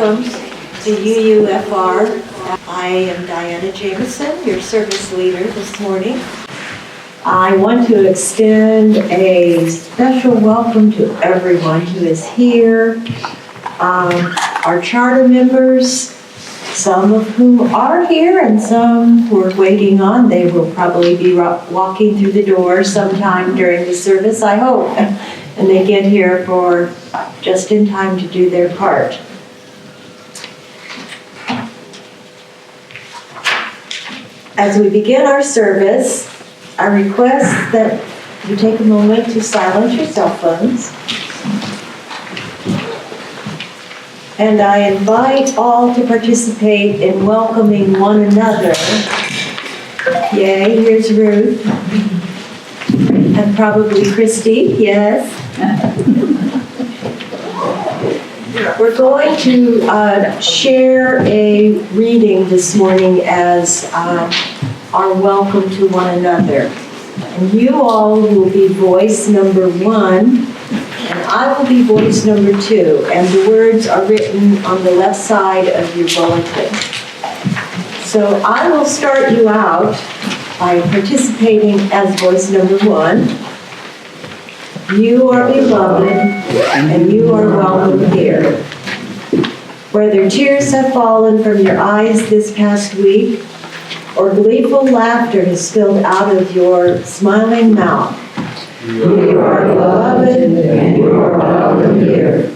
Welcome to UUFR. I am Diana Jameson, your service leader this morning. I want to extend a special welcome to everyone who is here. Our charter members, some of whom are here and some who are waiting on. They will probably be walking through the door sometime during the service, I hope. And they get here for just in time to do their part. As we begin our service, I request that you take a moment to silence your cell phones. And I invite all to participate in welcoming one another. Yay, here's Ruth. And probably Christy, yes. We're going to share a reading this morning as our welcome to one another. And you all will be voice number 1, and I will be voice number 2. And the words are written on the left side of your bulletin. So I will start you out by participating as voice number 1. You are beloved, and you are welcome here. Whether tears have fallen from your eyes this past week, or gleeful laughter has spilled out of your smiling mouth, you are beloved, and you are welcome here.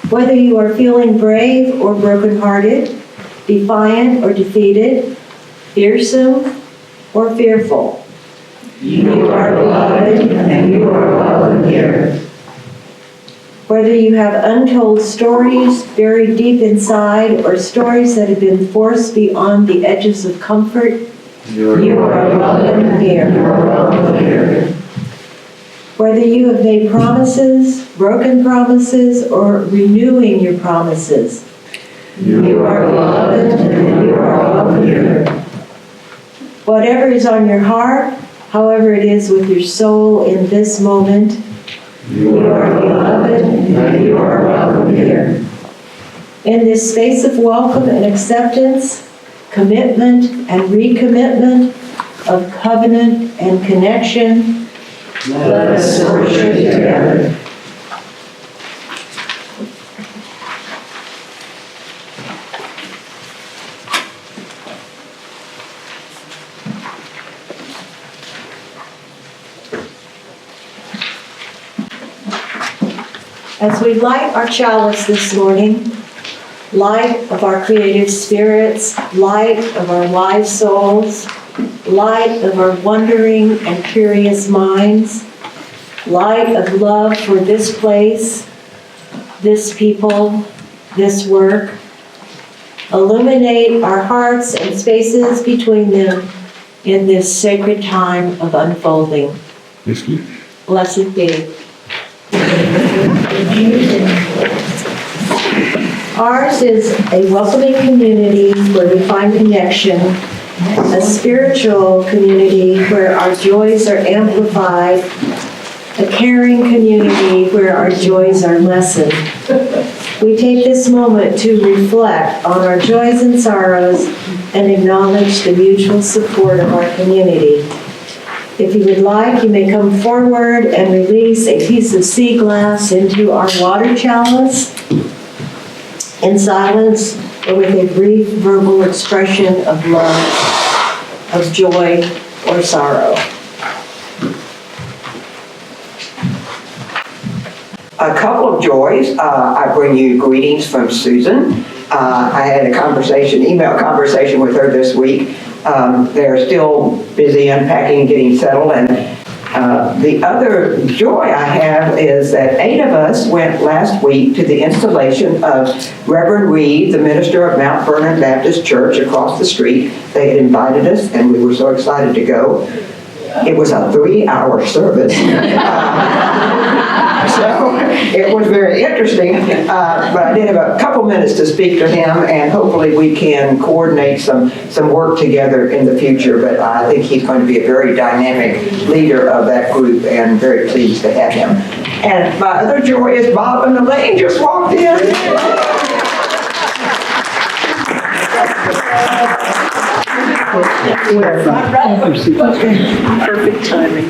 Whether you are feeling brave or brokenhearted, defiant or defeated, fearsome or fearful, you are beloved, and you are welcome here. Whether you have untold stories buried deep inside or stories that have been forced beyond the edges of comfort, you are welcome here. You are welcome here. Whether you have made promises, broken promises, or renewing your promises, you are beloved, and you are welcome here. Whatever is on your heart, however it is with your soul in this moment, you are beloved, and you are welcome here. In this space of welcome and acceptance, commitment and recommitment, of covenant and connection, let us worship together. As we light our chalice this morning, light of our creative spirits, light of our wise souls, light of our wondering and curious minds, light of love for this place, this people, this work, illuminate our hearts and spaces between them in this sacred time of unfolding. Blessed be. Ours is a welcoming community where we find connection, a spiritual community where our joys are amplified, a caring community where our joys are lessened. We take this moment to reflect on our joys and sorrows and acknowledge the mutual support of our community. If you would like, you may come forward and release a piece of sea glass into our water chalice in silence or with a brief verbal expression of love, of joy, or sorrow. A couple of joys. I bring you greetings from Susan. I had a email conversation with her this week. They're still busy unpacking and getting settled. And the other joy I have is that 8 of us went last week to the installation of Reverend Reed, the minister of Mount Vernon Baptist Church across the street. They had invited us, and we were so excited to go. It was a 3-hour service. So it was very interesting, but I did have a couple minutes to speak to him, and hopefully we can coordinate some work together in the future. But I think he's going to be a very dynamic leader of that group, and very pleased to have him. And my other joy is Bob and Elaine just walked in. Perfect timing.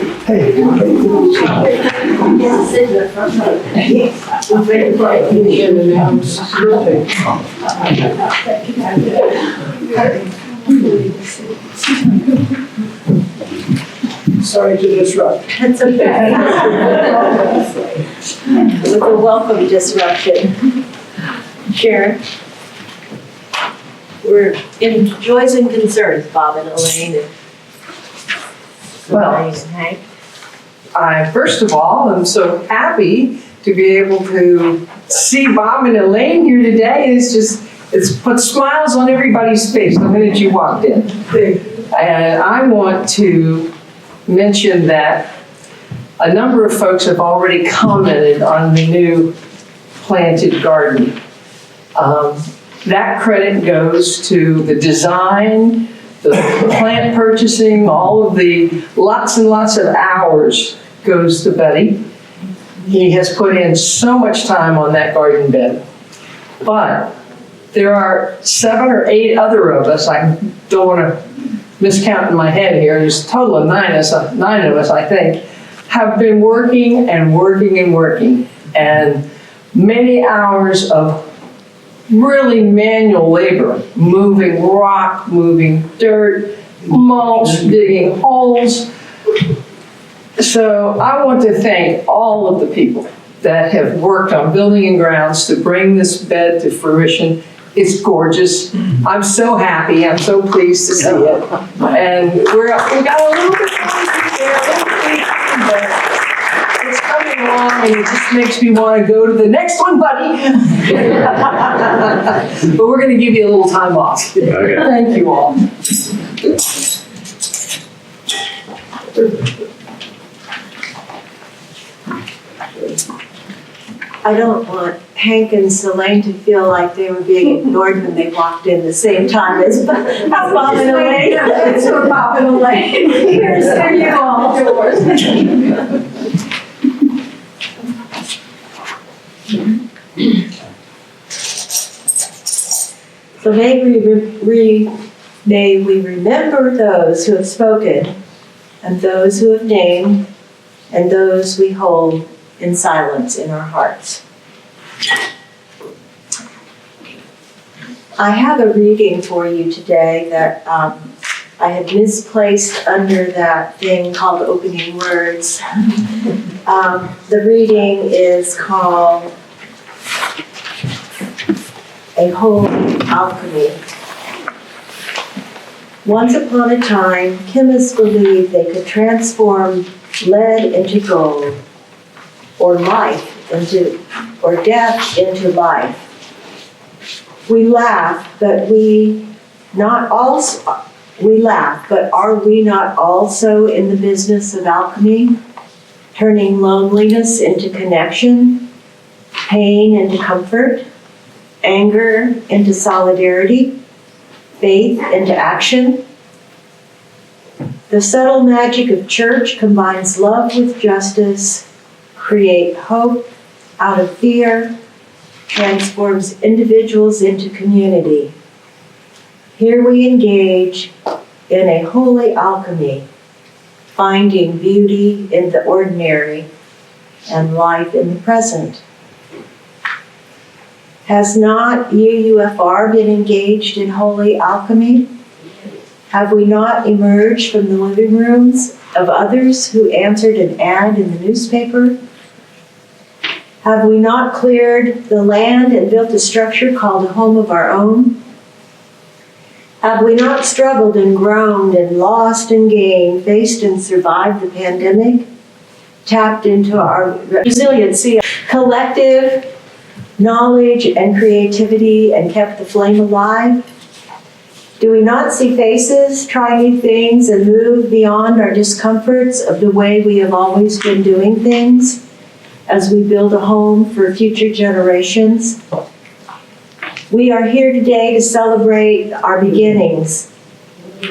Sorry to disrupt. That's okay. With a welcome disruption. Sharon? We're in joys and concerns, Bob and Elaine and Well, Elaine and Hank. I, first of all, am so happy to be able to see Bob and Elaine here today. It's put smiles on everybody's face the minute you walked in. And I want to mention that a number of folks have already commented on the new planted garden. That credit goes to the design, the plant purchasing, all of the lots and lots of hours goes to Betty. He has put in so much time on that garden bed. But there are 7 or 8 other of us, I don't want to miscount in my head here, there's a total of 9 of us, I think, have been working and working and working. And many hours of really manual labor, moving rock, moving dirt, mulch, digging holes. So I want to thank all of the people that have worked on building and grounds to bring this bed to fruition. It's gorgeous. I'm so happy. I'm so pleased to see it. And we got a little bit of there, but it's coming along, and it just makes me want to go to the next one, buddy. But we're going to give you a little time off. Okay. Thank you all. I don't want Hank and Elaine to feel like they were being ignored when they walked in the same time as Bob and Elaine. That's for Bob and Elaine. Here's for you all. So may we remember those who have spoken, and those who have named, and those we hold in silence in our hearts. I have a reading for you today that I had misplaced under that thing called opening words. The reading is called A Holy Alchemy. Once upon a time, chemists believed they could transform lead into gold, or death into life. We laugh, but are we not also in the business of alchemy, turning loneliness into connection, pain into comfort, anger into solidarity, faith into action? The subtle magic of church combines love with justice, create hope out of fear, transforms individuals into community. Here we engage in a holy alchemy, finding beauty in the ordinary and life in the present. Has not UUFR been engaged in holy alchemy? Have we not emerged from the living rooms of others who answered an ad in the newspaper? Have we not cleared the land and built a structure called a home of our own? Have we not struggled and groaned and lost and gained, faced and survived the pandemic, tapped into our resiliency, collective knowledge and creativity, and kept the flame alive? Do we not see faces, try new things, and move beyond our discomforts of the way we have always been doing things as we build a home for future generations? We are here today to celebrate our beginnings.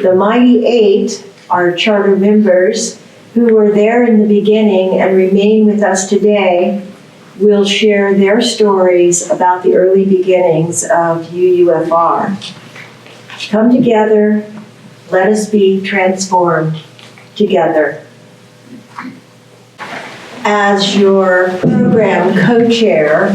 The Mighty Eight, our charter members, who were there in the beginning and remain with us today, will share their stories about the early beginnings of UUFR. Come together, Let us be transformed together. As your program co-chair,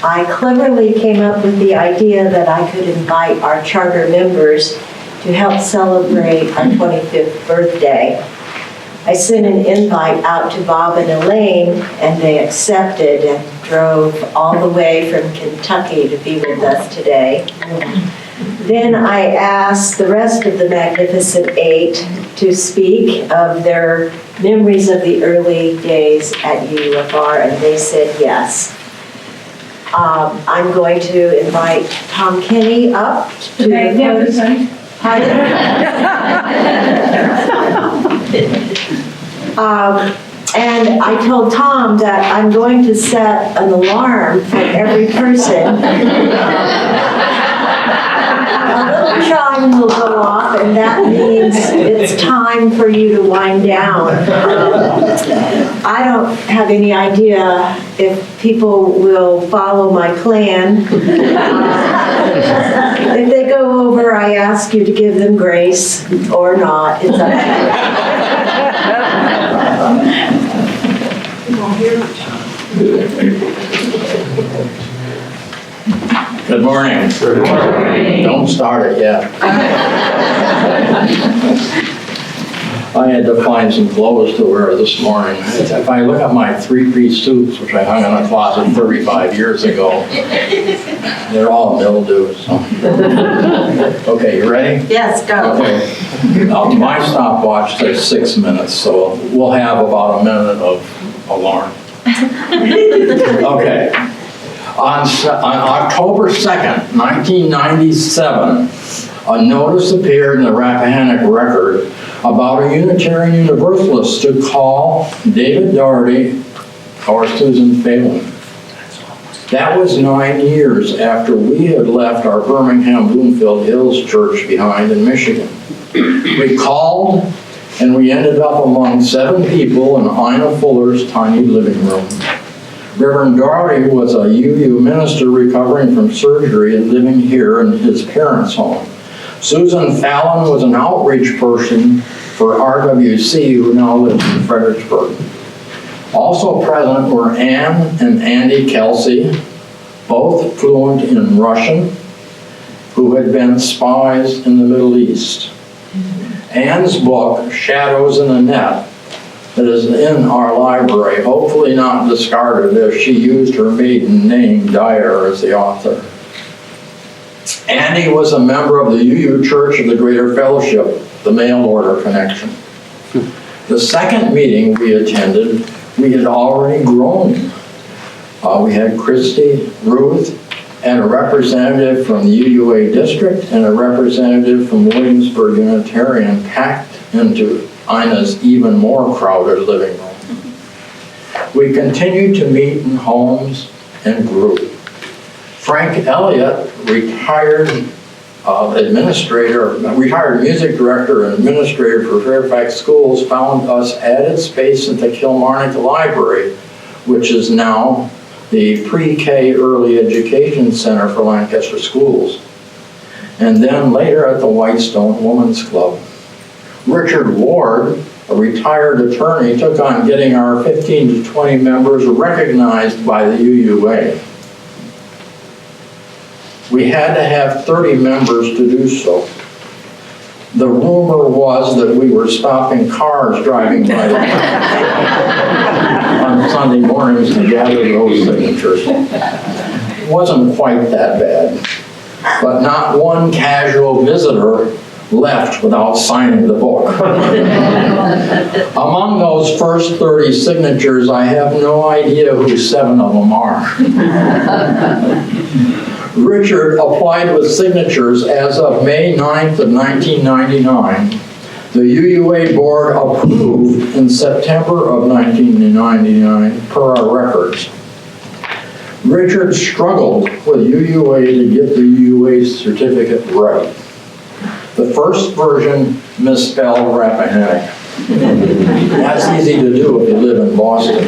I cleverly came up with the idea that I could invite our charter members to help celebrate our 25th birthday. I sent an invite out to Bob and Elaine, and they accepted and drove all the way from Kentucky to be with us today. Then I asked the rest of the Magnificent Eight to speak of their memories of the early days at UUFR, and they said yes. I'm going to invite Tom Kenny up to the podium. And I told Tom that I'm going to set an alarm for every person. A little chime will go off, and that means it's time for you to wind down. I don't have any idea if people will follow my plan. If they go over, I ask you to give them grace or not. It's up to you. Good morning. Good morning. Don't start it yet. I had to find some clothes to wear this morning. If I look at my three-piece suits, which I hung in a closet 35 years ago, they're all mildew. So. Okay, you ready? Yes, go. Okay. My stopwatch says 6 minutes, so we'll have about a minute of alarm. Okay. On October 2nd, 1997, a notice appeared in the Rappahannock Record about a Unitarian Universalist to call David Doherty or Susan Phelan. That was 9 years after we had left our Birmingham Bloomfield Hills church behind in Michigan. We called, and we ended up among 7 people in Ina Fuller's tiny living room. Reverend Doherty was a UU minister recovering from surgery and living here in his parents' home. Susan Fallon was an outreach person for RWC who now lives in Fredericksburg. Also present were Ann and Andy Kelsey, both fluent in Russian, who had been spies in the Middle East. Ann's book, Shadows in the Net, that is in our library, hopefully not discarded as she used her maiden name, Dyer, as the author. Andy was a member of the UU Church of the Greater Fellowship, the mail order connection. The second meeting we attended, we had already grown. We had Christy, Ruth, and a representative from the UUA district and a representative from Williamsburg Unitarian packed into Ina's even more crowded living room. We continued to meet in homes and grew. Frank Elliott, retired music director and administrator for Fairfax Schools, found us added space at the Kilmarnock Library, which is now the Pre-K Early Education Center for Lancaster Schools, and then later at the Whitestone Women's Club. Richard Ward, a retired attorney, took on getting our 15 to 20 members recognized by the UUA. We had to have 30 members to do so. The rumor was that we were stopping cars driving by on Sunday mornings to gather those signatures. It wasn't quite that bad, but not one casual visitor left without signing the book. Among those first 30 signatures, I have no idea who 7 of them are. Richard applied with signatures as of May 9th of 1999. The UUA board approved in September of 1999 per our records. Richard struggled with UUA to get the UUA certificate right. The first version misspelled Rappahannock. That's easy to do if you live in Boston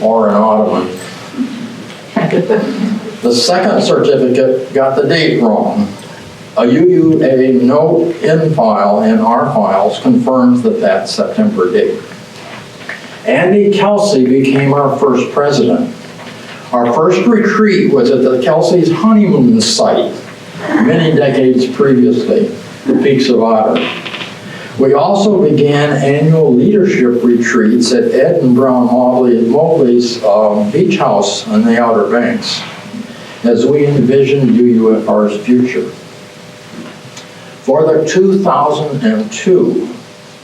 or in Ottoman. The second certificate got the date wrong. A UUA note in file in our files confirms that September date. Andy Kelsey became our first president. Our first retreat was at the Kelsey's honeymoon site many decades previously, the Peaks of Otter. We also began annual leadership retreats at Ed and Brown Mobley's beach house on the Outer Banks as we envisioned UUFR's future. For the 2002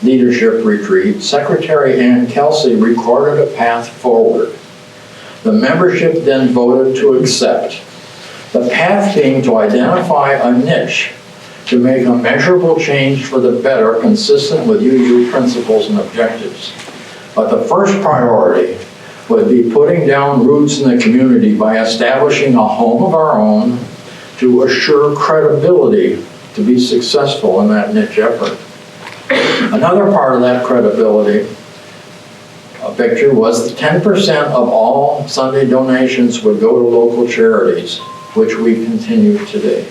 leadership retreat, Secretary Ann Kelsey recorded a path forward. The membership then voted to accept. The path being to identify a niche to make a measurable change for the better consistent with UU principles and objectives. But the first priority would be putting down roots in the community by establishing a home of our own to assure credibility to be successful in that niche effort. Another part of that credibility picture was that 10% of all Sunday donations would go to local charities, which we continue today.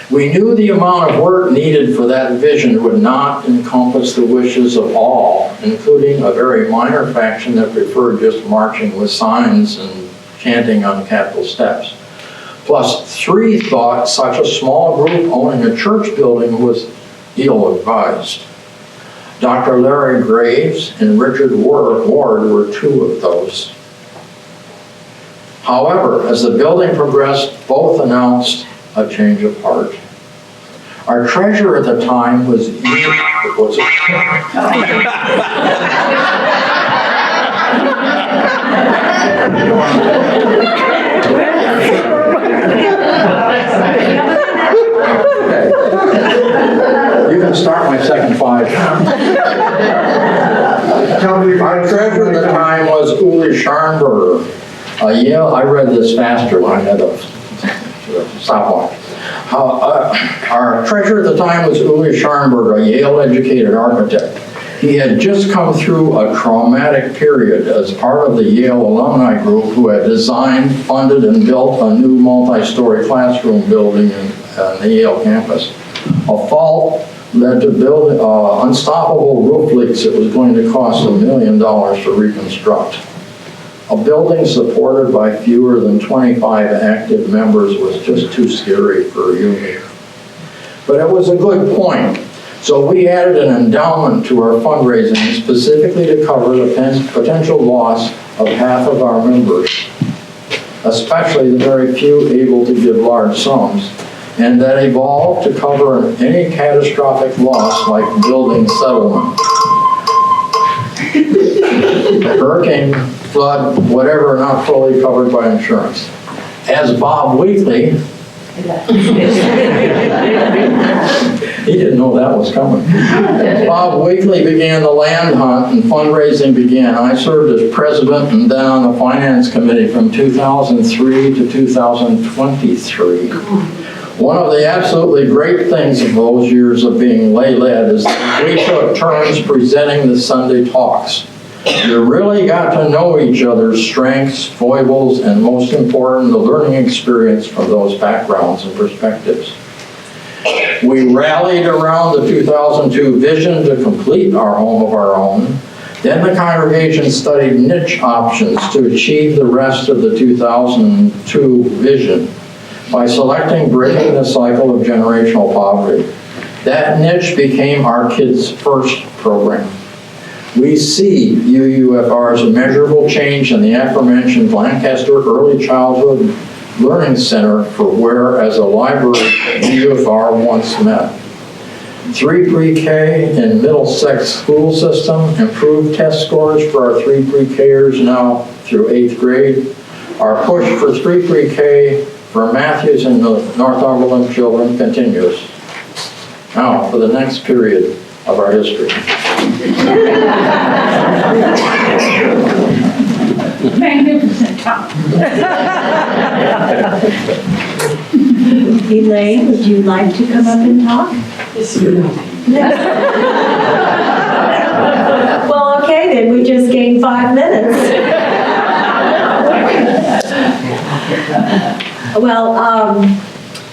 We knew the amount of work needed for that vision would not encompass the wishes of all, including a very minor faction that preferred just marching with signs and chanting on Capitol steps. Plus, 3 thought such a small group owning a church building was ill-advised. Dr. Larry Graves and Richard Ward were 2 of those. However, as the building progressed, both announced a change of heart. Our treasurer at the time was You can start my second 5. Our treasurer at the time was Uli Scharnberger. I read this faster when I had a stopwatch. Our treasurer at the time was Uli Scharnberger, a Yale-educated architect. He had just come through a traumatic period as part of the Yale alumni group who had designed, funded, and built a new multi-story classroom building on the Yale campus. A fault led to unstoppable roof leaks that was going to cost $1 million to reconstruct. A building supported by fewer than 25 active members was just too scary for a unit. But it was a good point. So we added an endowment to our fundraising specifically to cover the potential loss of half of our members, especially the very few able to give large sums, and that evolved to cover any catastrophic loss like building settlement. Hurricane, flood, whatever, not fully covered by insurance. As Bob Weekly, he didn't know that was coming. Bob Weekly began the land hunt and fundraising began. I served as president and then on the finance committee from 2003 to 2023. One of the absolutely great things of those years of being lay-led is that we took turns presenting the Sunday talks. You really got to know each other's strengths, foibles, and most important, the learning experience from those backgrounds and perspectives. We rallied around the 2002 vision to complete our home of our own. Then the congregation studied niche options to achieve the rest of the 2002 vision by selecting breaking the cycle of generational poverty. That niche became our Kids First program. We see UUFR's measurable change in the aforementioned Lancaster Early Childhood Learning Center for where, as a library, UUFR once met. 3 pre-K and Middlesex school system, improved test scores for our 3 pre-Kers now through 8th grade. Our push for 3 pre-K for Matthews and the Northumberland children continues. Now, for the next period of our history. Magnificent talk. Elaine, would you like to come up and talk? Well, okay, then we just gained 5 minutes. Well,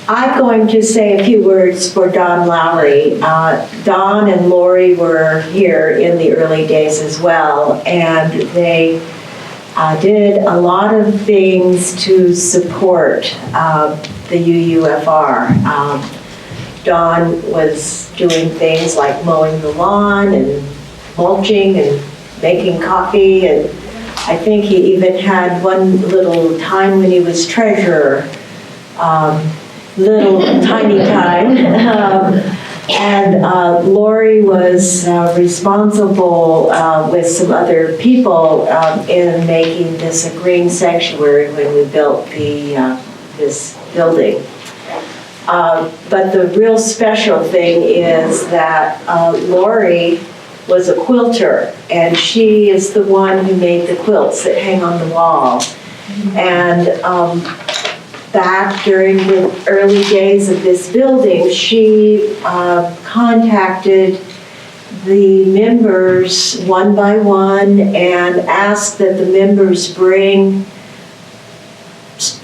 I'm going to say a few words for Don Lowry. Don and Lori were here in the early days as well, and they did a lot of things to support the UUFR. Don was doing things like mowing the lawn and mulching and making coffee, and I think he even had one little time when he was treasurer, little tiny time. And Lori was responsible with some other people in making this a green sanctuary when we built this building. But the real special thing is that Lori was a quilter, and she is the one who made the quilts that hang on the wall. And back during the early days of this building, she contacted the members one by one and asked that the members bring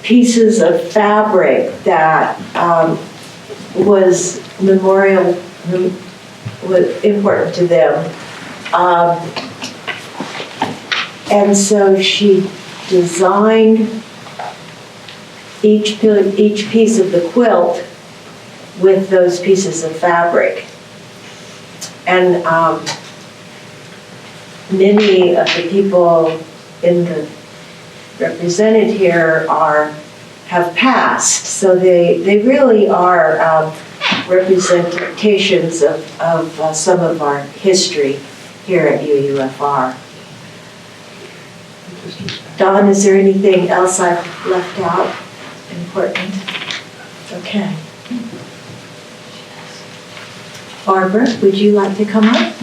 pieces of fabric that was important to them. And so she designed each piece of the quilt with those pieces of fabric. And many of the people represented here have passed, so they really are representations of some of our history here at UUFR. Don, is there anything else I've left out important? Okay. Barbara, would you like to come up?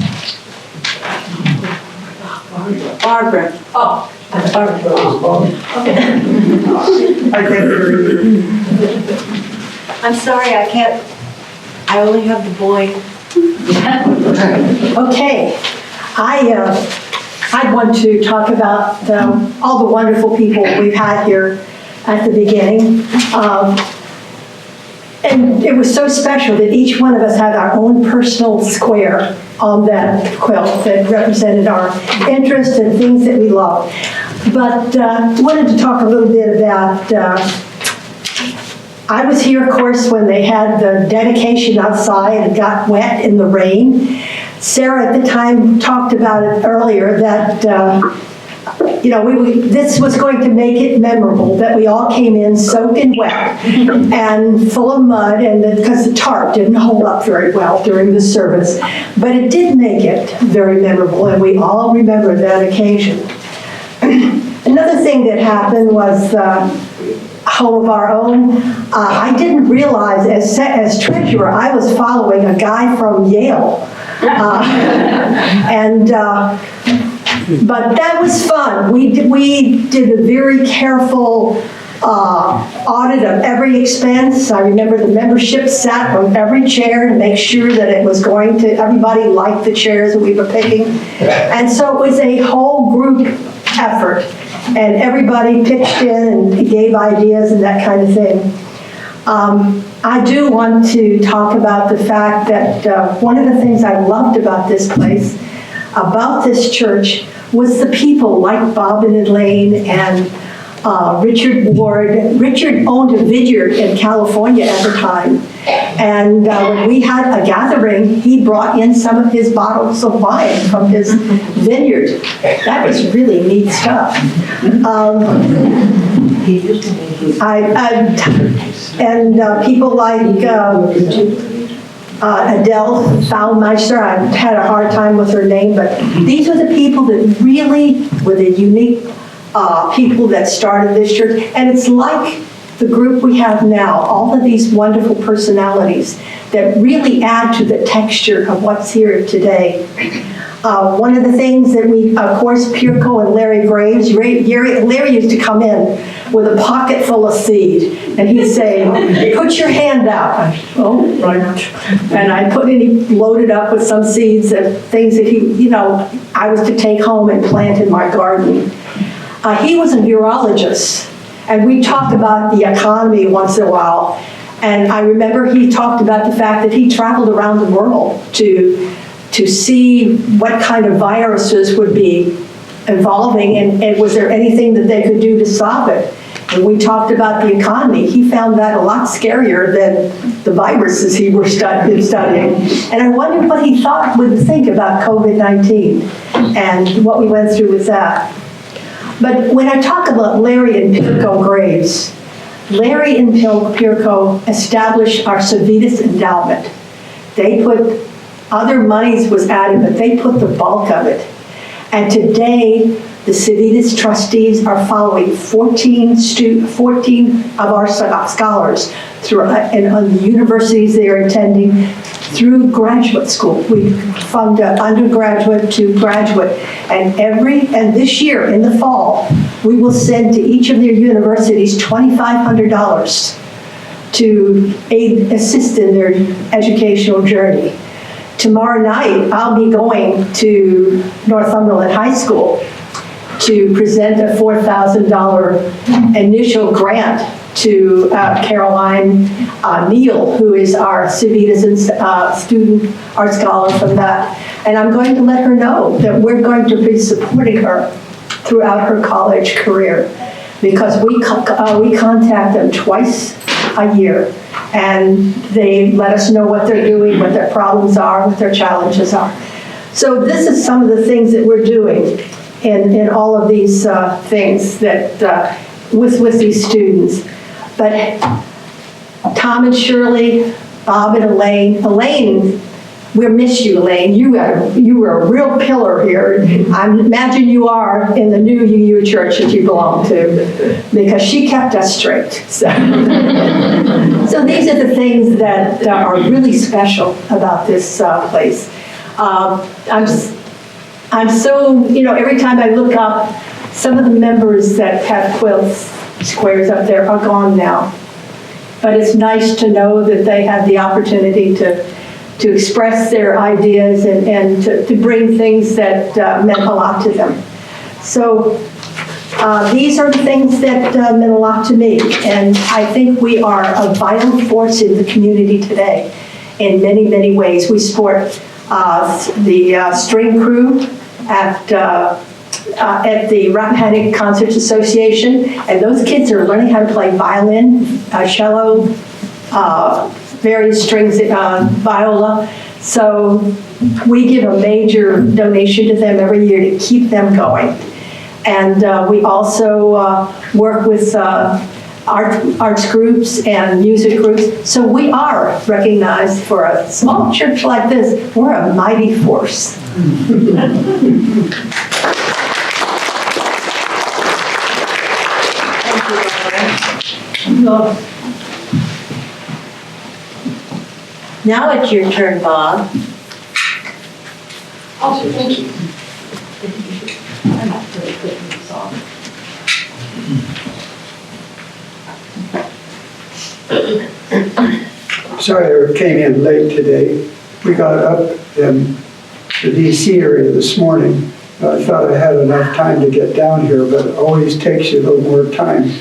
Barbara. Oh, Barbara. I'm sorry, I only have the boy. Okay, I want to talk about all the wonderful people we've had here at the beginning. And it was so special that each one of us had our own personal square on that quilt that represented our interests and things that we loved. But I wanted to talk a little bit about, I was here, of course, when they had the dedication outside and got wet in the rain. Sarah at the time talked about it earlier that this was going to make it memorable, that we all came in soaking wet and full of mud, and because the tarp didn't hold up very well during the service. But it did make it very memorable, and we all remember that occasion. Another thing that happened was Home of Our Own. I didn't realize, as treasurer, I was following a guy from Yale. But that was fun. We did a very careful audit of every expense. I remember the membership sat on every chair to make sure that it was going to, everybody liked the chairs that we were picking. And so it was a whole group effort, and everybody pitched in and gave ideas and that kind of thing. I do want to talk about the fact that one of the things I loved about this place, about this church, was the people like Bob and Elaine and Richard Ward. Richard owned a vineyard in California at the time. And when we had a gathering, he brought in some of his bottles of wine from his vineyard. That was really neat stuff. People like Adele Faulmeister, I had a hard time with her name, but these are the people that really were the unique people that started this church. And it's like the group we have now, all of these wonderful personalities that really add to the texture of what's here today. One of the things that we, of course, Pirko and Larry Graves, Larry used to come in with a pocket full of seed, and he'd say, put your hand out. I said, oh, right. And I put it, he loaded up with some seeds and things that I was to take home and plant in my garden. He was a neurologist, and we talked about the economy once in a while. And I remember he talked about the fact that he traveled around the world to see what kind of viruses would be evolving, and was there anything that they could do to stop it. And we talked about the economy. He found that a lot scarier than the viruses he was studying. And I wondered what he would think about COVID-19 and what we went through with that. But when I talk about Larry and Pirco Graves, Larry and Pirco established our Civitas Endowment. They put, other monies was added, but they put the bulk of it. And today, the Civitas trustees are following 14 of our scholars through and on the universities they are attending through graduate school. We fund undergraduate to graduate, and this year in the fall, we will send to each of their universities $2,500 to assist in their educational journey. Tomorrow night, I'll be going to Northumberland High School to present a $4,000 initial grant to Caroline Neal, who is our Civitas student art scholar from that. And I'm going to let her know that we're going to be supporting her throughout her college career, because we contact them twice a year, and they let us know what they're doing, what their problems are, what their challenges are. So this is some of the things that we're doing in all of these things that with these students. But Tom and Shirley, Bob and Elaine, we'll miss you, Elaine. You were a real pillar here. I imagine you are in the new UU church that you belong to, because she kept us straight. So these are the things that are really special about this place. I'm so, every time I look up, some of the members that have quilts, squares up there are gone now. But it's nice to know that they had the opportunity to express their ideas and to bring things that meant a lot to them. So these are the things that meant a lot to me. And I think we are a vital force in the community today in many, many ways. We support the string crew at the Rappahannock Concert Association, and those kids are learning how to play violin, cello, various strings, viola. So we give a major donation to them every year to keep them going. And we also work with arts groups and music groups. So we are recognized for a small church like this. We're a mighty force. Now it's your turn, Bob. Oh, thank you. Sorry I came in late today. We got up in the DC area this morning. I thought I had enough time to get down here, but it always takes you a little more time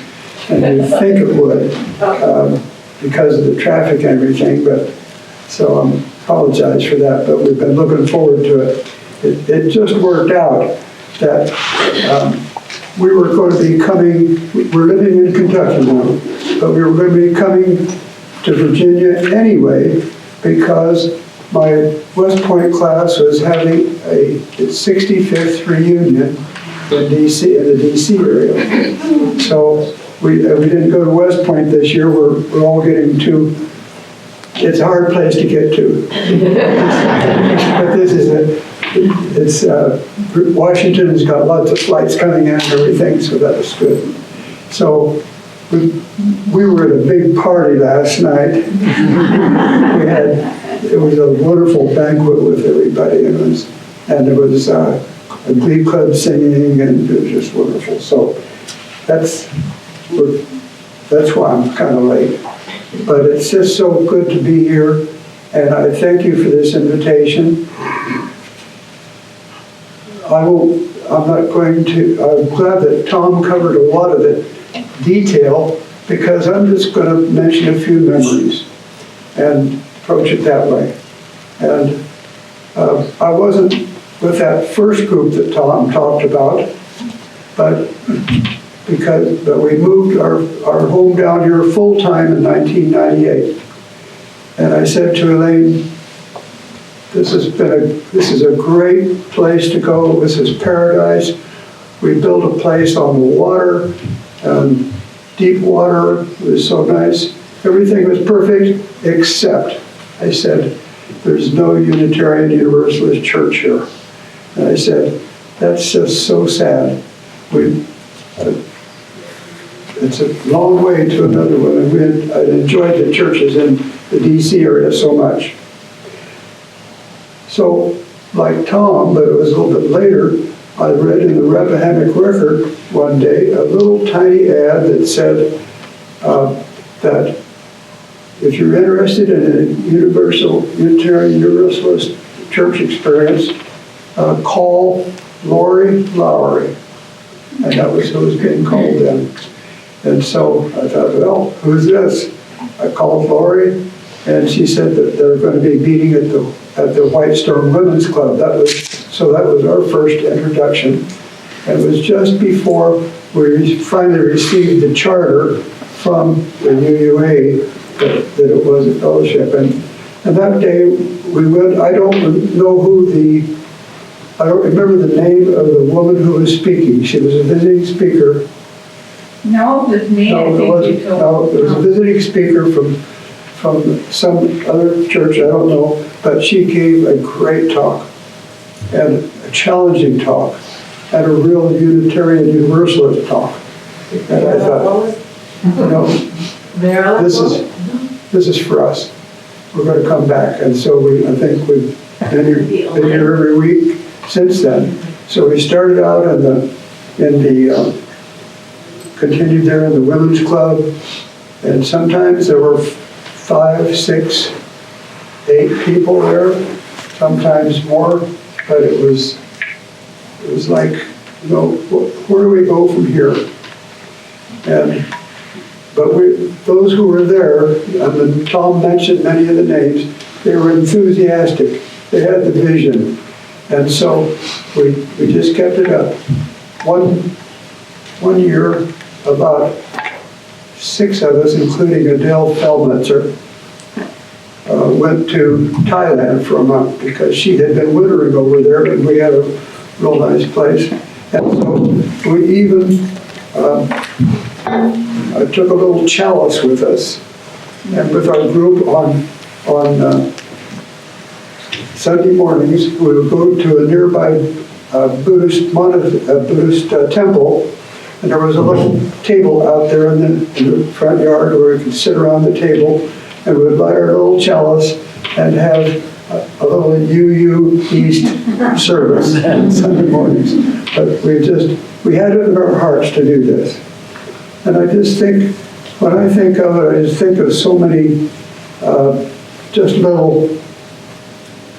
than you think it would because of the traffic and everything. But so I apologize for that, but we've been looking forward to it. It just worked out that we were going to be coming, we're living in Kentucky now, but we were going to be coming to Virginia anyway because my West Point class was having a 65th reunion in the DC area. So we didn't go to West Point this year. We're all getting to, it's a hard place to get to. But this is Washington has got lots of flights coming in and everything, so that was good. So we were at a big party last night. It was a wonderful banquet with everybody, and there was a glee club singing, and it was just wonderful. So that's why I'm kind of late. But it's just so good to be here, and I thank you for this invitation. I'm glad that Tom covered a lot of the detail because I'm just going to mention a few memories and approach it that way. And I wasn't with that first group that Tom talked about, but we moved our home down here full-time in 1998. And I said to Elaine, this is a great place to go. This is paradise. We built a place on the water, deep water. It was so nice. Everything was perfect, except, I said, there's no Unitarian Universalist church here. And I said, that's just so sad. It's a long way to another one, and I enjoyed the churches in the DC area so much. So, like Tom, but it was a little bit later, I read in the Rappahannock Record one day a little tiny ad that said that if you're interested in a Unitarian Universalist church experience, call Lori Lowry. And that was who was getting called then. And so I thought, well, who's this? I called Lori, and she said that they're going to be meeting at the Whitestone Women's Club. That was our first introduction. It was just before we finally received the charter from the UUA that it was a fellowship. And that day we went, I don't remember the name of the woman who was speaking. She was a visiting speaker. No, it was me, I think you told. No, there was a visiting speaker from some other church, I don't know, but she gave a great talk, and a challenging talk, and a real Unitarian Universalist talk. And I thought, this is for us. We're going to come back. And so I think we've been here every week since then. So we started out continued there in the women's club, and sometimes there were 5, 6, 8 people there, sometimes more, but it was like, where do we go from here? But those who were there, and Tom mentioned many of the names, they were enthusiastic. They had the vision. And so we just kept it up. One year, about 6 of us, including Adele Feldmetzer, went to Thailand for a month because she had been wintering over there, and we had a real nice place. And so we even took a little chalice with us, and with our group on Sunday mornings, we would go to a nearby Buddhist temple, and there was a little table out there in the front yard where we could sit around the table, and we would light our little chalice and have a little UU East service on Sunday mornings. But we had it in our hearts to do this. And I just think, when I think of it, I just think of so many just little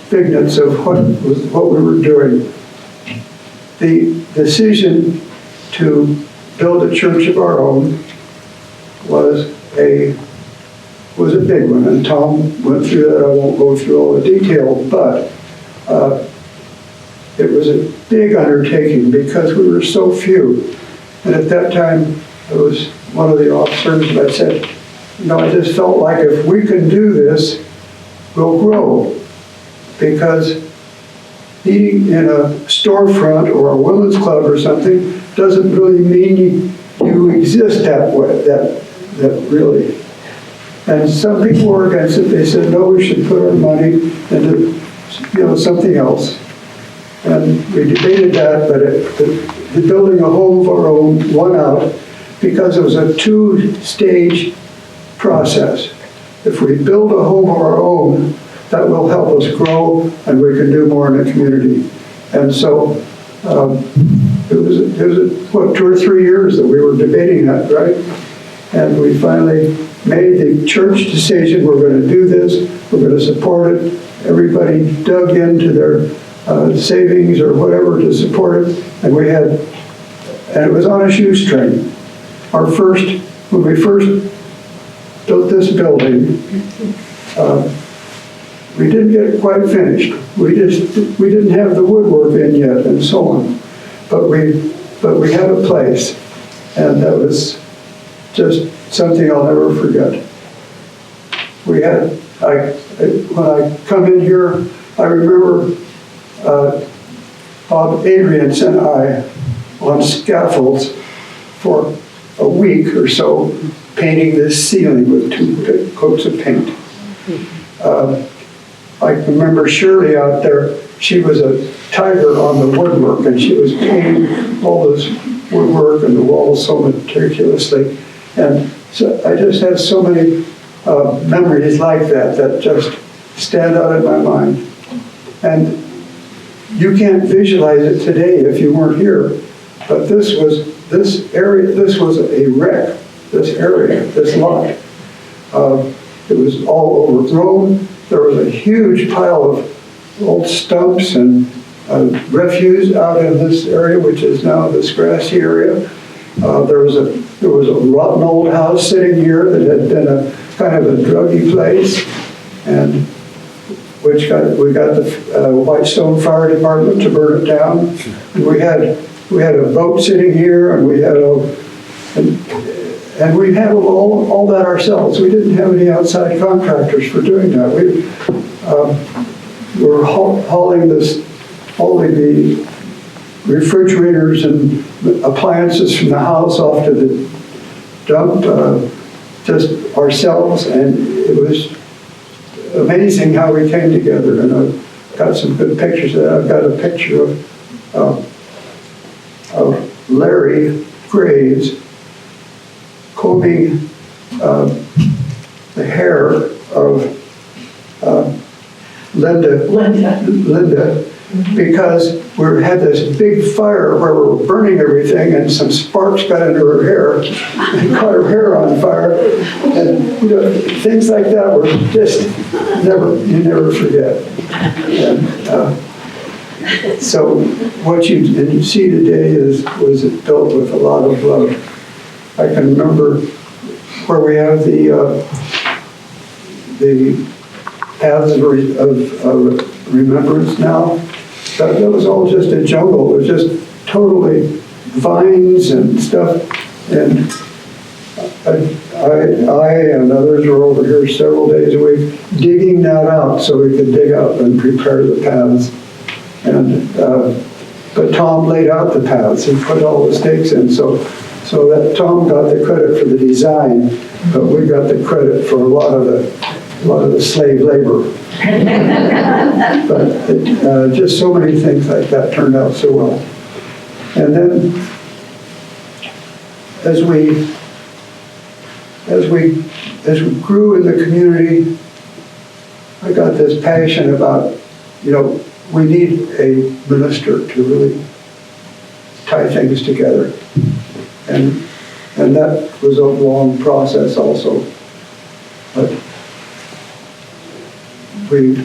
figments of what we were doing. The decision to build a church of our own was a big one, and Tom went through that. I won't go through all the detail, but it was a big undertaking because we were so few. And at that time, I was one of the officers, and I said, I just felt like if we can do this, we'll grow. Because eating in a storefront or a women's club or something doesn't really mean you exist that way, that really. And some people were against it. They said, no, we should put our money into something else. And we debated that, but the building a home of our own won out because it was a 2-stage process. If we build a home of our own, that will help us grow, and we can do more in the community. And so it was 2 or 3 years that we were debating that, right? And we finally made the church decision, we're going to do this, we're going to support it. Everybody dug into their savings or whatever to support it, and it was on a shoestring. Our first when we first built this building, we didn't get it quite finished. We didn't have the woodwork in yet and so on. But we had a place, and that was just something I'll never forget. We had, when I come in here, I remember Bob Adrians and I on scaffolds for a week or so painting this ceiling with 2 coats of paint. I remember Shirley out there, she was a tiger on the woodwork, and she was painting all this woodwork and the walls so meticulously. And so I just have so many memories like that just stand out in my mind. And you can't visualize it today if you weren't here, but this was a wreck, this area, this lot. It was all overgrown. There was a huge pile of old stumps and refuse out in this area, which is now this grassy area. There was a rotten old house sitting here that had been a kind of a druggy place, and we got the Whitestone Fire Department to burn it down. And we had a boat sitting here, and we had all that ourselves. We didn't have any outside contractors for doing that. We were hauling all the refrigerators and appliances from the house off to the dump, just ourselves, and it was amazing how we came together. And I've got some good pictures of that. I've got a picture of Larry Graves combing the hair of Linda, because we had this big fire where we were burning everything, and some sparks got into her hair and caught her hair on fire. And things like that were just you never forget. And so what you see today was built with a lot of love. I can remember where we have the paths of remembrance now. That was all just a jungle. It was just totally vines and stuff. And I and others were over here several days a week digging that out so we could dig up and prepare the paths. And but Tom laid out the paths and put all the stakes in, so that Tom got the credit for the design, but we got the credit for a lot of the slave labor. But just so many things like that turned out so well. And then as we grew in the community, I got this passion about, we need a minister to really tie things together. And that was a long process also. But we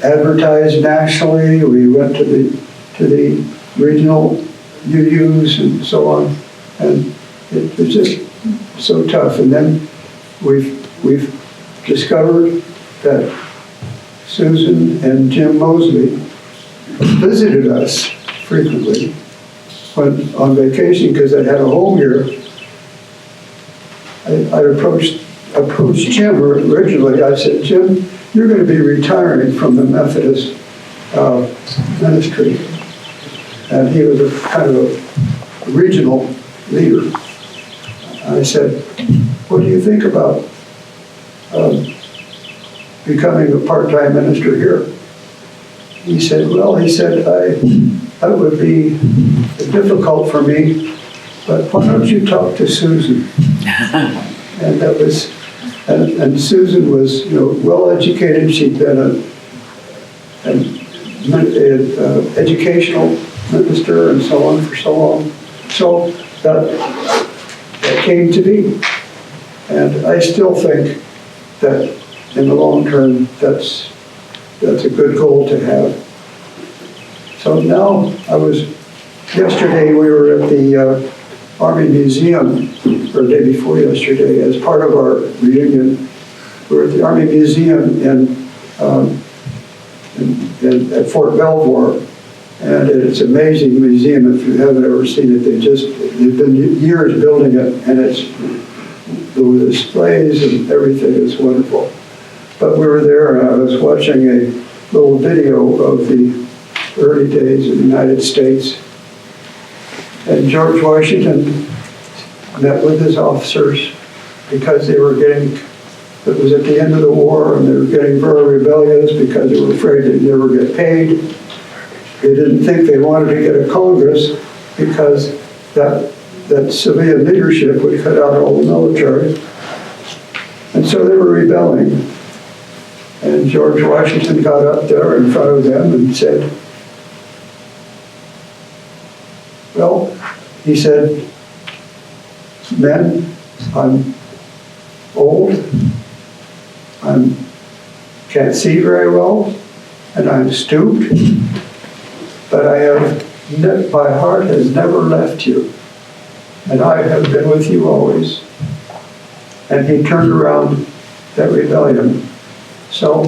advertised nationally, we went to the regional UUs and so on, and it was just so tough. And then we've discovered that Susan and Jim Mosley visited us frequently when on vacation because they had a home here. I approached Jim originally. I said, Jim, you're going to be retiring from the Methodist ministry. And he was a kind of a regional leader. I said, what do you think about becoming a part-time minister here? He said, that would be difficult for me, but why don't you talk to Susan? And that was, and Susan was, well-educated. She'd been an educational minister and so on for so long. So that came to be. And I still think that in the long term, that's a good goal to have. So now yesterday we were at the Army Museum, or the day before yesterday, as part of our reunion. We were at the Army Museum at Fort Belvoir, and it's an amazing museum if you haven't ever seen it. They've been years building it, and the displays and everything is wonderful. But we were there, and I was watching a little video of the early days of the United States. And George Washington met with his officers because it was at the end of the war, and they were getting very rebellious because they were afraid they'd never get paid. They didn't think they wanted to get a Congress because that civilian leadership would cut out all the military. And so they were rebelling. And George Washington got up there in front of them and said, well, he said, men, I'm old, I can't see very well, and I'm stooped, but my heart has never left you, and I have been with you always. And he turned around that rebellion. So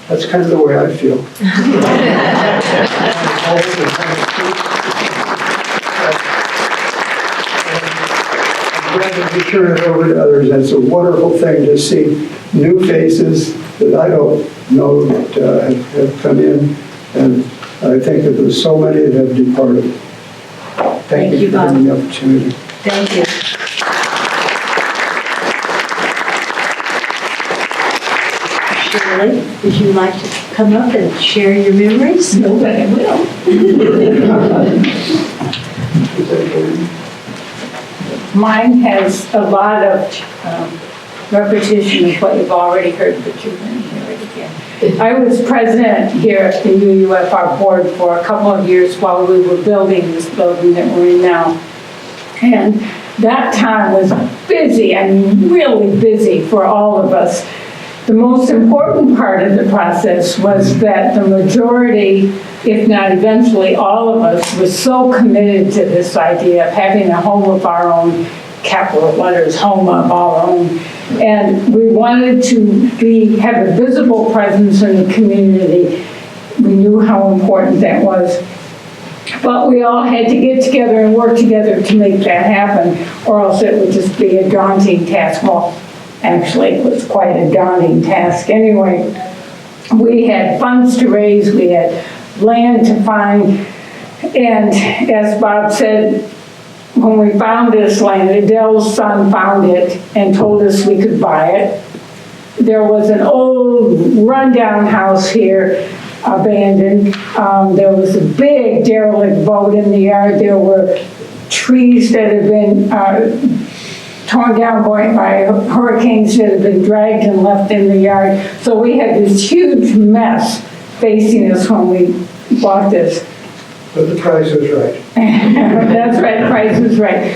that's kind of the way I feel. I'm glad to turn it over to others. It's a wonderful thing to see new faces that I don't know that have come in, and I think that there's so many that have departed. Thank you for Bob. giving me the opportunity. Thank you. Shirley, would you like to come up and share your memories? No, but I will. Mine has a lot of repetition of what you've already heard, but you're going to hear it again. I was president here at the UUFR board for a couple of years while we were building this building that we're in now. And that time was busy, I mean, really busy for all of us. The most important part of the process was that the majority, if not eventually all of us, was so committed to this idea of having a home of our own, capital letters, home of our own. And we wanted to have a visible presence in the community. We knew how important that was. But we all had to get together and work together to make that happen, or else it would just be a daunting task. Well, actually, it was quite a daunting task anyway. We had funds to raise, we had land to find, and as Bob said, when we found this land, Adele's son found it and told us we could buy it. There was an old rundown house here, abandoned. There was a big derelict boat in the yard. There were trees that had been torn down by hurricanes that had been dragged and left in the yard. So we had this huge mess facing us when we bought this. But the price was right. That's right, the price was right.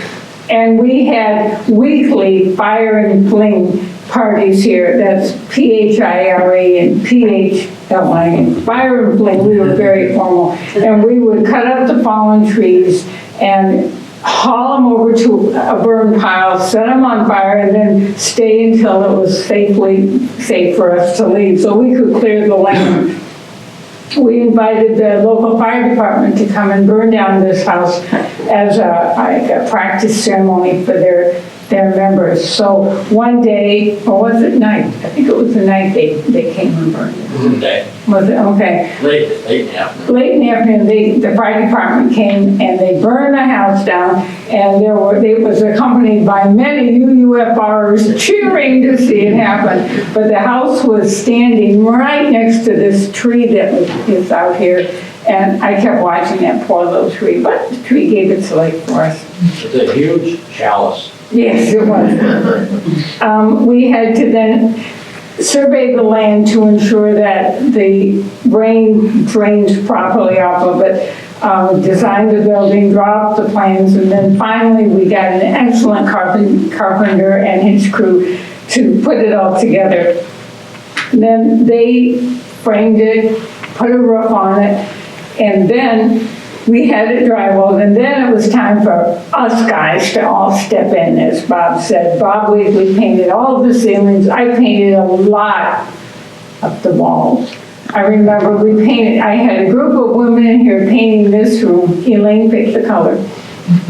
And we had weekly fire and fling parties here. That's PHIRA and PHLI. Fire and fling, we were very formal. And we would cut up the fallen trees and haul them over to a burn pile, set them on fire, and then stay until it was safe for us to leave, so we could clear the land. We invited the local fire department to come and burn down this house as a practice ceremony for their members. So one day, or was it night? I think it was the night they came and burned it. Day. Was it? Okay. Late in the afternoon. Late in the afternoon, the fire department came and they burned the house down, and it was accompanied by many UUFRs cheering to see it happen. But the house was standing right next to this tree that is out here, and I kept watching that poor little tree, but the tree gave its life for us. It's a huge chalice. Yes, it was. We had to then survey the land to ensure that the rain drains properly off of it, design the building, draw up the plans, and then finally we got an excellent carpenter and his crew to put it all together. And then they framed it, put a roof on it, and then we had it drywalled, and then it was time for us guys to all step in, as Bob said. Bob Weasley painted all the ceilings. I painted a lot of the walls. I remember I had a group of women in here painting this room. Elaine picked the color.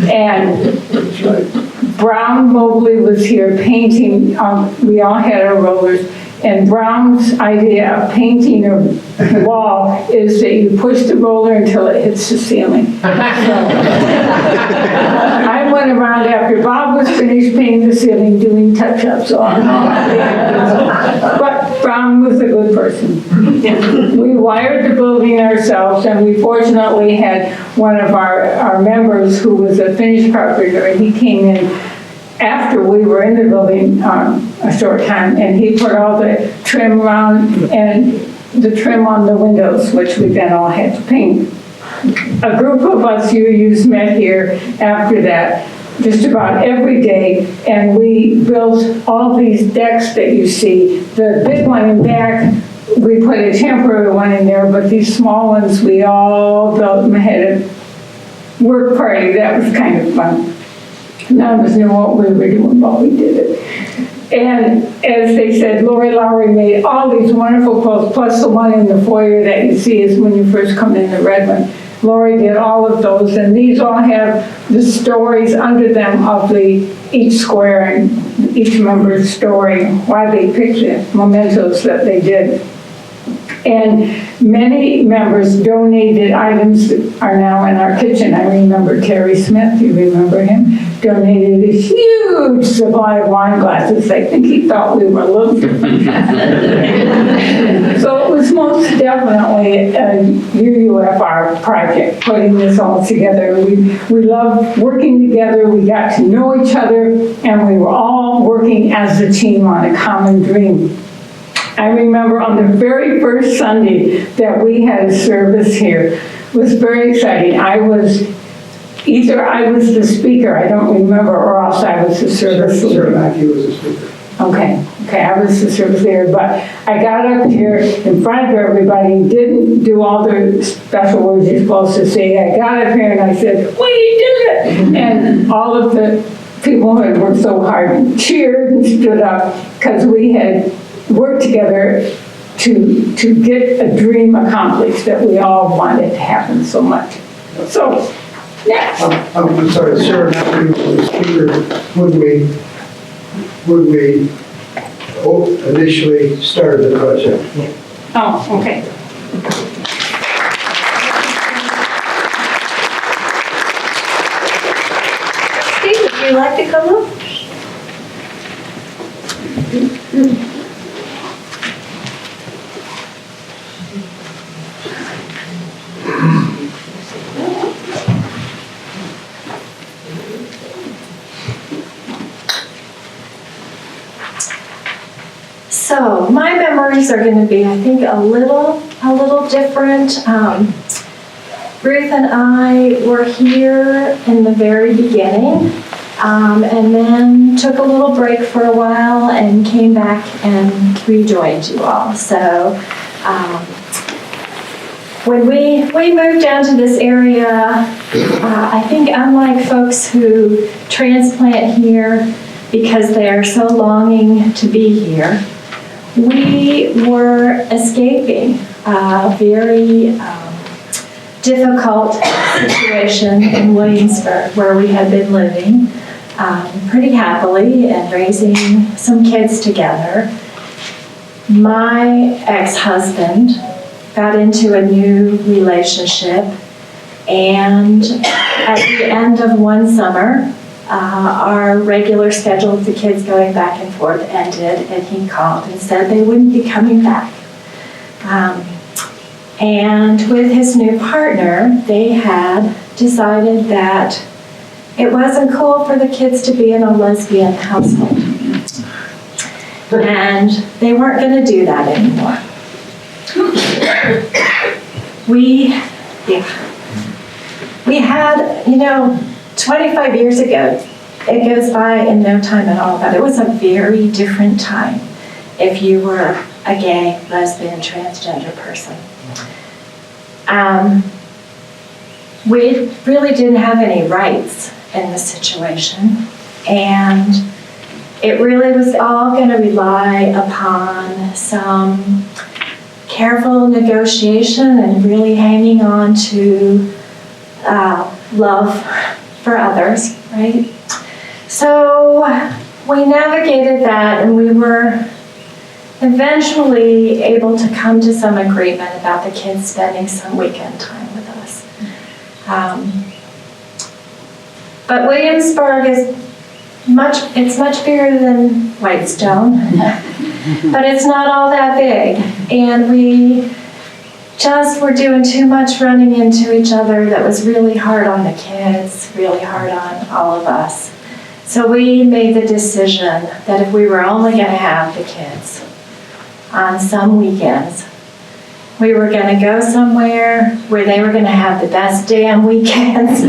And Brown Mobley was here painting, we all had our rollers. And Brown's idea of painting a wall is that you push the roller until it hits the ceiling. So, I went around after Bob was finished painting the ceiling, doing touch-ups on it. But Brown was a good person. We wired the building ourselves, and we fortunately had one of our members who was a finished carpenter, and he came in after we were in the building a short time, and he put all the trim around and the trim on the windows, which we then all had to paint. A group of us UUs met here after that just about every day, and we built all these decks that you see. The big one in back, we put a temporary one in there, but these small ones, we all built them, had a work party. That was kind of fun. None of us knew what we were doing, but we did it. And as they said, Lori Lowry made all these wonderful quilts, plus the one in the foyer that you see is when you first come in, the red one. Lori did all of those, and these all have the stories under them of each square and each member's story, why they picked the mementos that they did. And many members donated items that are now in our kitchen. I remember Terry Smith, you remember him, donated a huge supply of wine glasses. I think he thought we were looking. So it was most definitely a UUFR project, putting this all together. We loved working together, we got to know each other, and we were all working as a team on a common dream. I remember on the very first Sunday that we had a service here, it was very exciting. Either I was the speaker, I don't remember, or else I was the service leader. Sir Mackey was the speaker. Okay, I was the service leader, but I got up here in front of everybody, didn't do all the special words you're supposed to say. I got up here and I said, we did it! And all of the people who had worked so hard cheered and stood up because we had work together to get a dream accomplished that we all wanted to happen so much. So, next. I'm sorry, Sarah Mackey was the speaker when we initially started the project. Oh, okay. Steve, would you like to come up? So my memories are going to be, I think, a little different. Ruth and I were here in the very beginning, and then took a little break for a while and came back and rejoined you all. So when we moved down to this area, I think unlike folks who transplant here because they are so longing to be here, we were escaping a very difficult situation in Williamsburg where we had been living pretty happily and raising some kids together. My ex-husband got into a new relationship, and at the end of one summer, our regular schedule of the kids going back and forth ended, and he called and said they wouldn't be coming back. And with his new partner, they had decided that it wasn't cool for the kids to be in a lesbian household. And they weren't going to do that anymore. We had, 25 years ago, it goes by in no time at all, but it was a very different time if you were a gay, lesbian, transgender person. we really didn't have any rights in the situation. And it really was all going to rely upon some careful negotiation and really hanging on to love for others, right? So we navigated that, and we were eventually able to come to some agreement about the kids spending some weekend time with us. But Williamsburg is much bigger than Whitestone, but it's not all that big. And we just were doing too much running into each other that was really hard on the kids, really hard on all of us. So we made the decision that if we were only going to have the kids on some weekends, we were going to go somewhere where they were going to have the best damn weekends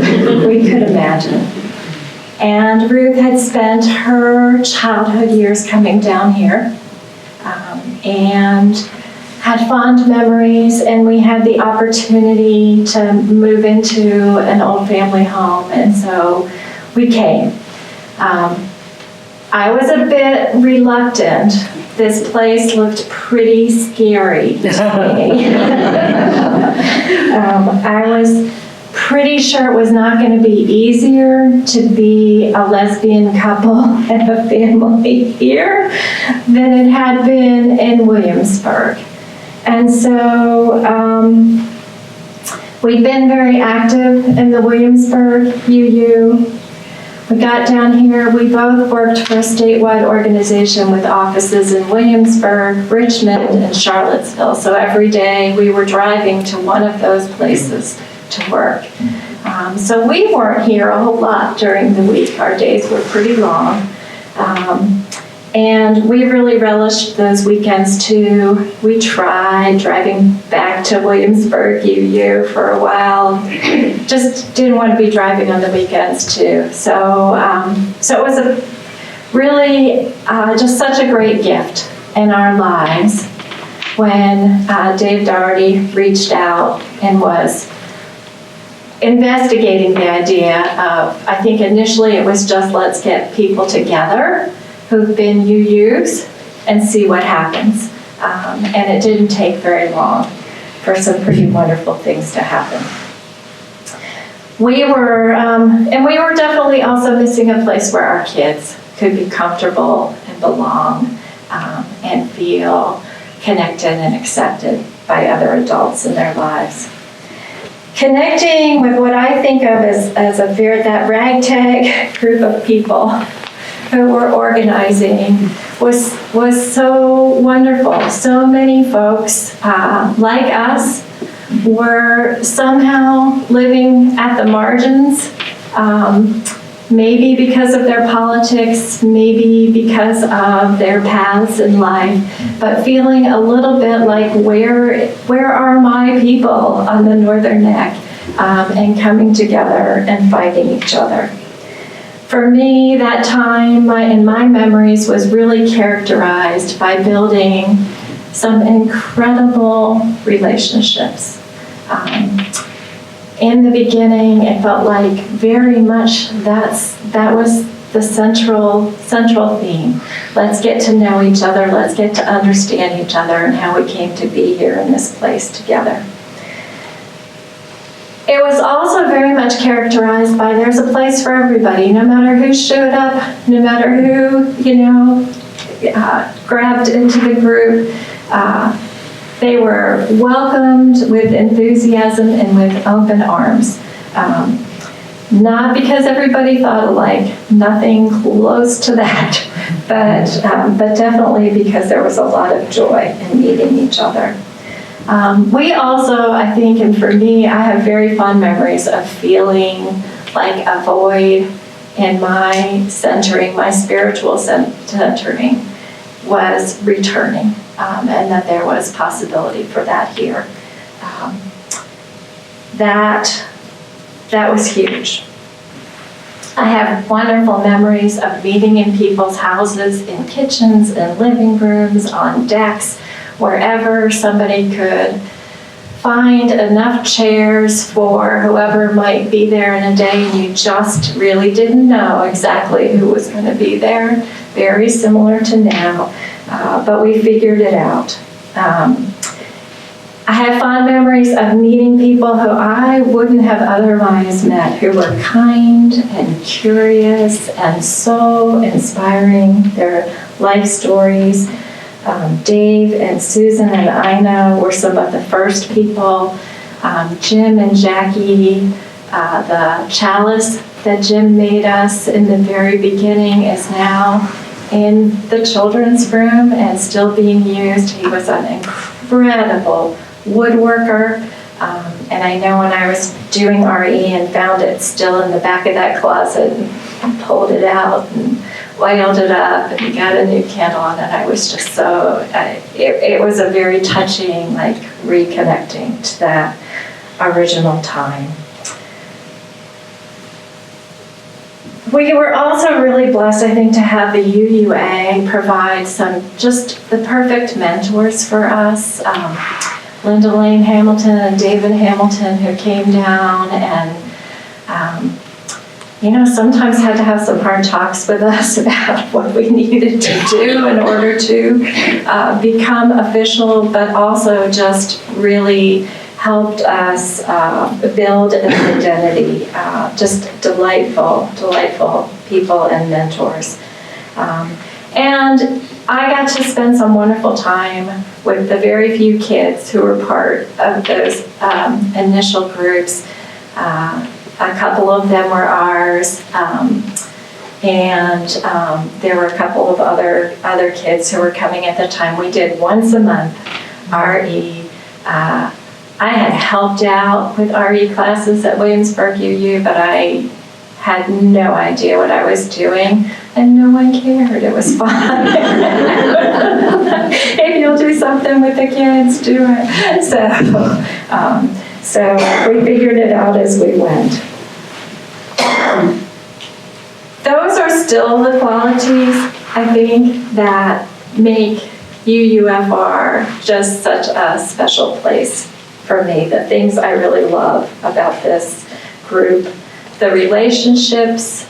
we could imagine. And Ruth had spent her childhood years coming down here and had fond memories, and we had the opportunity to move into an old family home, and so we came. I was a bit reluctant. This place looked pretty scary to me. I was pretty sure it was not going to be easier to be a lesbian couple and a family here than it had been in Williamsburg. And so we've been very active in the Williamsburg UU. We got down here, we both worked for a statewide organization with offices in Williamsburg, Richmond, and Charlottesville. So every day we were driving to one of those places to work. So we weren't here a whole lot during the week. Our days were pretty long. And we really relished those weekends too. We tried driving back to Williamsburg UU for a while. Just didn't want to be driving on the weekends too. So it was a really just such a great gift in our lives when Dave Doherty reached out and was investigating the idea of, I think initially it was just let's get people together who've been UUs and see what happens. And it didn't take very long for some pretty wonderful things to happen. We were definitely also missing a place where our kids could be comfortable and belong and feel connected and accepted by other adults in their lives. Connecting with what I think of as that ragtag group of people who were organizing was so wonderful. So many folks like us were somehow living at the margins, maybe because of their politics, maybe because of their paths in life, but feeling a little bit like, where are my people on the Northern Neck, and coming together and fighting each other. For me, that time in my memories was really characterized by building some incredible relationships. In the beginning, it felt like very much that was the central theme. Let's get to know each other, let's get to understand each other and how we came to be here in this place together. It was also very much characterized by there's a place for everybody, no matter who showed up, no matter who, grabbed into the group. They were welcomed with enthusiasm and with open arms. Not because everybody thought alike, nothing close to that, but definitely because there was a lot of joy in meeting each other. We also, I think, and for me, I have very fond memories of feeling like a void in my centering, my spiritual centering was returning, and that there was possibility for that here. That was huge. I have wonderful memories of meeting in people's houses, in kitchens, in living rooms, on decks, wherever somebody could find enough chairs for whoever might be there in a day, and you just really didn't know exactly who was going to be there. Very similar to now, but we figured it out. I have fond memories of meeting people who I wouldn't have otherwise met, who were kind and curious and so inspiring. Their life stories. Dave and Susan and Ina were some of the first people. Jim and Jackie, the chalice that Jim made us in the very beginning is now in the children's room and still being used. He was an incredible woodworker, and I know when I was doing RE and found it still in the back of that closet and pulled it out and oiled it up and got a new candle on it, I was just so, it was a very touching, like, reconnecting to that original time. We were also really blessed, I think, to have the UUA provide some just the perfect mentors for us. Linda Lane Hamilton and David Hamilton, who came down and sometimes had to have some hard talks with us about what we needed to do in order to become official, but also just really helped us build an identity. Just delightful people and mentors. And I got to spend some wonderful time with the very few kids who were part of those initial groups. A couple of them were ours, and there were a couple of other kids who were coming at the time. We did once a month RE. I had helped out with RE classes at Williamsburg UU, but I had no idea what I was doing, and no one cared. It was fun. If you'll do something with the kids, do it. So we figured it out as we went. Those are still the qualities, I think, that make UUFR just such a special place for me. The things I really love about this group, the relationships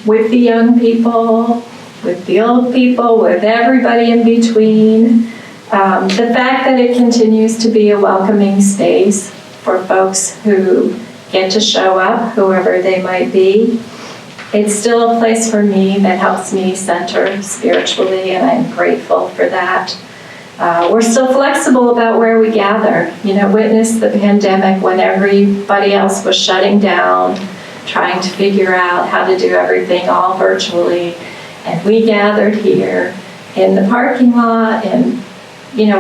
with the young people, with the old people, with everybody in between. The fact that it continues to be a welcoming space for folks who get to show up, whoever they might be. It's still a place for me that helps me center spiritually, and I'm grateful for that. We're still flexible about where we gather. Witness the pandemic when everybody else was shutting down, trying to figure out how to do everything all virtually. And we gathered here in the parking lot, in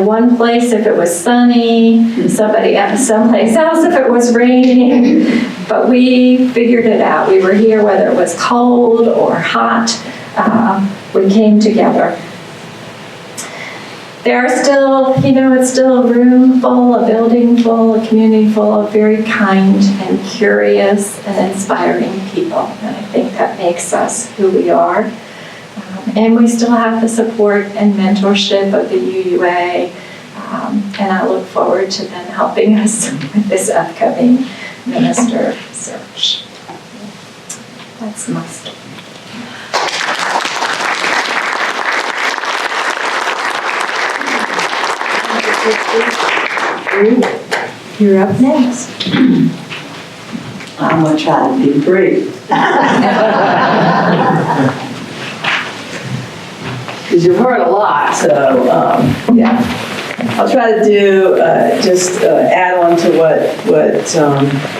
one place if it was sunny, someplace else if it was raining. But we figured it out. We were here whether it was cold or hot. We came together. There are still, it's still a room full, a building full, a community full of very kind and curious and inspiring people. And I think that makes us who we are. And we still have the support and mentorship of the UUA. And I look forward to them helping us with this upcoming minister search. That's my story. You're up next. I'm going to try to be brief. Because you've heard a lot, so yeah. I'll try to do just add on to what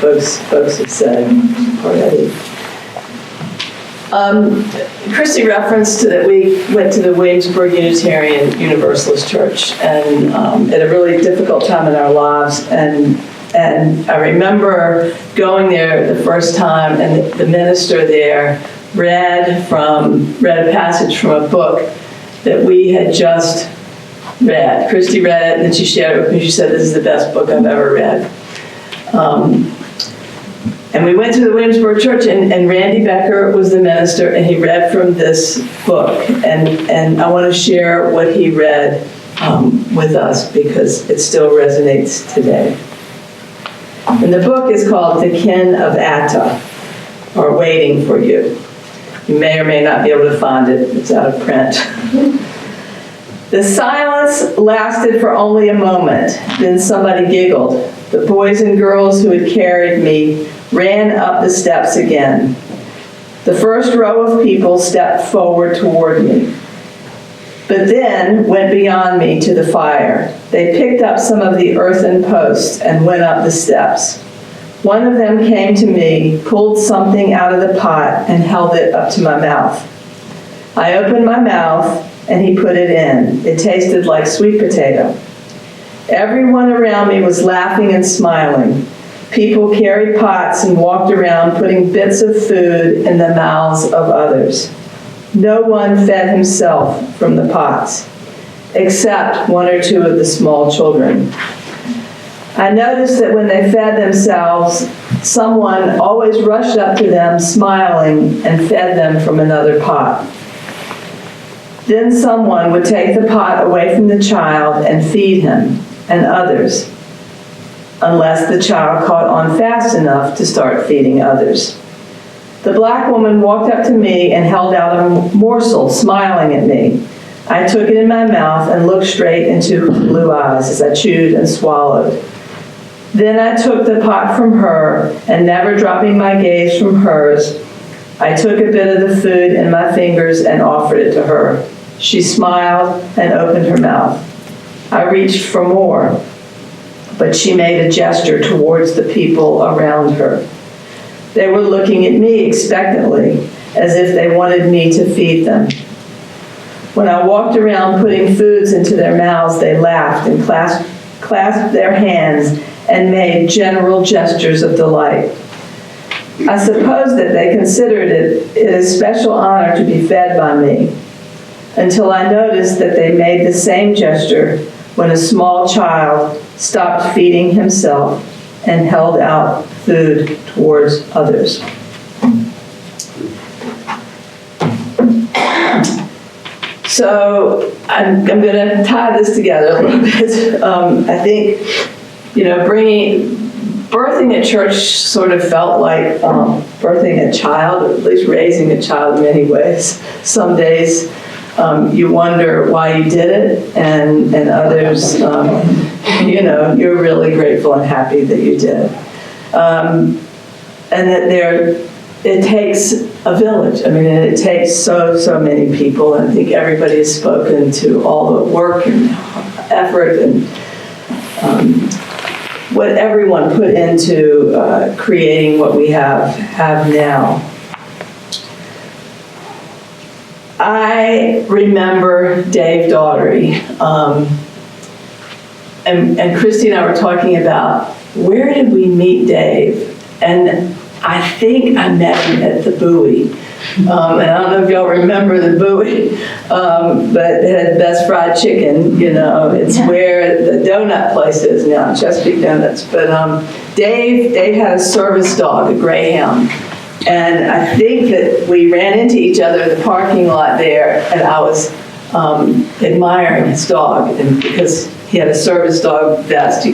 folks have said already. Christy referenced that we went to the Williamsburg Unitarian Universalist Church, and at a really difficult time in our lives, and I remember going there the first time, and the minister there read a passage from a book that we had just read. Christy read it, and then she shared it with me. She said, "This is the best book I've ever read." And we went to the Williamsburg Church, and Randy Becker was the minister, and he read from this book. And I want to share what he read with us because it still resonates today. And the book is called The Kin of Atta, or Waiting for You. You may or may not be able to find it, it's out of print. The silence lasted for only a moment, then somebody giggled. The boys and girls who had carried me ran up the steps again. The first row of people stepped forward toward me, but then went beyond me to the fire. They picked up some of the earthen posts and went up the steps. One of them came to me, pulled something out of the pot, and held it up to my mouth. I opened my mouth, and he put it in. It tasted like sweet potato. Everyone around me was laughing and smiling. People carried pots and walked around putting bits of food in the mouths of others. No one fed himself from the pots, except one or two of the small children. I noticed that when they fed themselves, someone always rushed up to them smiling and fed them from another pot. Then someone would take the pot away from the child and feed him and others, unless the child caught on fast enough to start feeding others. The black woman walked up to me and held out a morsel, smiling at me. I took it in my mouth and looked straight into her blue eyes as I chewed and swallowed. Then I took the pot from her, and never dropping my gaze from hers, I took a bit of the food in my fingers and offered it to her. She smiled and opened her mouth. I reached for more, but she made a gesture towards the people around her. They were looking at me expectantly, as if they wanted me to feed them. When I walked around putting foods into their mouths, they laughed and clasped their hands and made general gestures of delight. I suppose that they considered it a special honor to be fed by me, until I noticed that they made the same gesture when a small child stopped feeding himself and held out food towards others. So I'm going to tie this together a little bit. I think, birthing a church sort of felt like birthing a child, or at least raising a child in many ways. Some days you wonder why you did it, and others, you're really grateful and happy that you did. And that it takes a village. I mean, it takes so many people, and I think everybody has spoken to all the work and effort and what everyone put into creating what we have now. I remember Dave Daugherty, and Christy and I were talking about where did we meet Dave, and I think I met him at the Bowie. And I don't know if y'all remember the Bowie, but it had Best Fried Chicken, it's where the donut place is now, Chesapeake Donuts. But Dave had a service dog, a greyhound. And I think that we ran into each other in the parking lot there, and I was admiring his dog, and because he had a service dog vest, I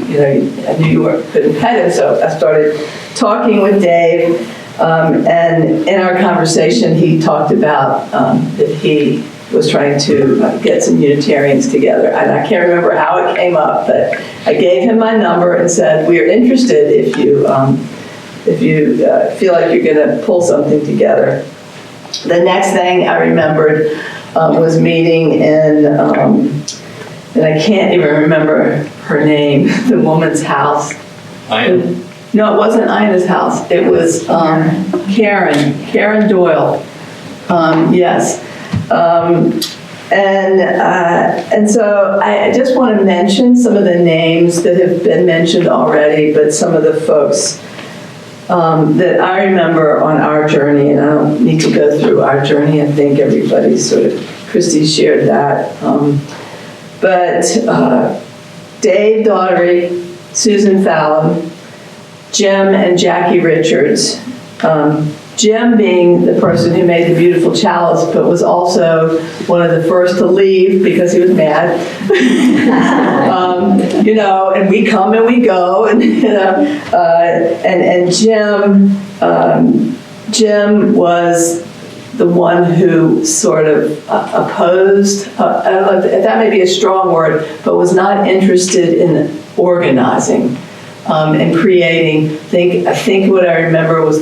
knew you couldn't pet him, so I started talking with Dave, and in our conversation, he talked about that he was trying to get some Unitarians together, and I can't remember how it came up, but I gave him my number and said, "We are interested if you feel like you're going to pull something together." The next thing I remembered was meeting in, and I can't even remember her name, the woman's house. No, it wasn't Ina's house. It was Karen Doyle. Yes. And so I just want to mention some of the names that have been mentioned already, but some of the folks that I remember on our journey, and I don't need to go through our journey. I think everybody Christy shared that. But Dave Daugherty, Susan Fallon, Jim and Jackie Richards, Jim being the person who made the beautiful chalice, but was also one of the first to leave because he was mad. And we come and we go, and Jim was the one who sort of opposed, I don't know if that may be a strong word, but was not interested in organizing and creating. I think what I remember was